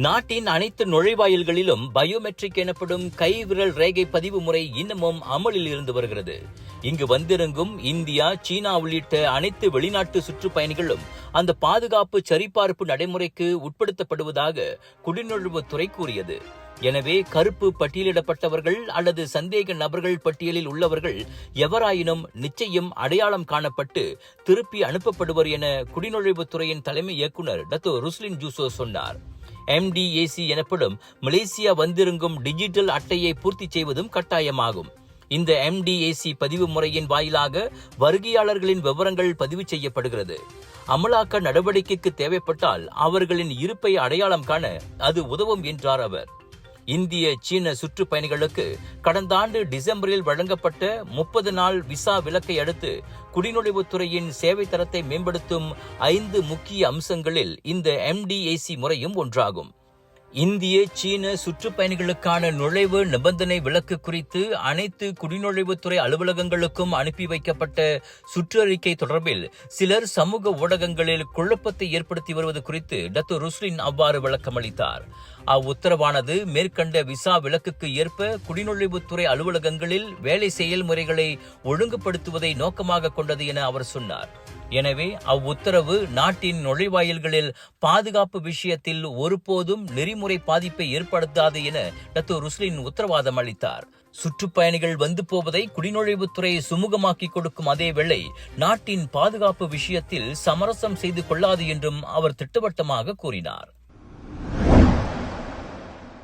நாட்டின் அனைத்து நுழைவாயில்களிலும் பயோமெட்ரிக் எனப்படும் கை விரல் ரேகை பதிவு முறை இன்னமும் அமலில் இருந்து வருகிறது. இங்கு வந்திறங்கும் இந்தியா, சீனா உள்ளிட்ட அனைத்து வெளிநாட்டு சுற்றுப்பயணிகளும் அந்த பாதுகாப்பு சரிபார்ப்பு நடைமுறைக்கு உட்படுத்தப்படுவதாக குடிநுழைவுத்துறை கூறியது. எனவே கருப்பு பட்டியலிடப்பட்டவர்கள் அல்லது சந்தேக நபர்கள் பட்டியலில் உள்ளவர்கள் எவராயினும் நிச்சயம் அடையாளம் காணப்பட்டு திருப்பி அனுப்பப்படுவர் என குடிநுழைவுத்துறையின் தலைமை இயக்குநர் டத்தோ ருஸ்லின் ஜூசோ சொன்னார். MDAC எனப்படும் மலேசியா வந்திறங்கும் டிஜிட்டல் அட்டையை பூர்த்தி செய்வதும் கட்டாயமாகும். இந்த MDAC பதிவு முறையின் வாயிலாக வருகையாளர்களின் விவரங்கள் பதிவு செய்யப்படுகிறது. அமலாக்க நடவடிக்கைக்கு தேவைப்பட்டால் அவர்களின் இருப்பை அடையாளம் காண அது உதவும் என்றார் அவர். இந்திய, சீன சுற்றுப்பயணிகளுக்கு கடந்த ஆண்டு டிசம்பரில் வழங்கப்பட்ட 30 நாள் விசா விலக்கை அடுத்து குடிநுழைவுத்துறையின் சேவை தரத்தை மேம்படுத்தும் 5 முக்கிய அம்சங்களில் இந்த MDAC முறையும் ஒன்றாகும். இந்திய, சீன சுற்றுப்பயணிகளுக்கான நுழைவு நிபந்தனை விலக்கு குறித்து அனைத்து குடிநுழைவுத்துறை அலுவலகங்களுக்கும் அனுப்பி வைக்கப்பட்ட சுற்றறிக்கை தொடர்பில் சிலர் சமூக ஊடகங்களில் குழப்பத்தை ஏற்படுத்தி வருவது குறித்து டத்தோ ருஸ்லின் அவ்வாறு விளக்கமளித்தார். அவ்வுத்தரவானது மேற்கண்ட விசா விலக்குக்கு ஏற்ப குடிநுழைவுத்துறை அலுவலகங்களில் வேலை செயல்முறைகளை ஒழுங்குபடுத்துவதை நோக்கமாக கொண்டது என அவர் சொன்னார். எனவே அவ்வுத்தரவு நாட்டின் நுழைவாயில்களில் பாதுகாப்பு விஷயத்தில் ஒருபோதும் நெறிமுறை பாதிப்பை ஏற்படுத்தாது என டத்தோ ருஸ்லின் உத்தரவாதம் அளித்தார். சுற்றுப்பயணிகள் வந்து போவதை குடிநுழைவுத்துறை சுமூகமாக்கி கொடுக்கும் அதேவேளை நாட்டின் பாதுகாப்பு விஷயத்தில் சமரசம் செய்து கொள்ளாது என்றும் அவர் திட்டவட்டமாக கூறினார்.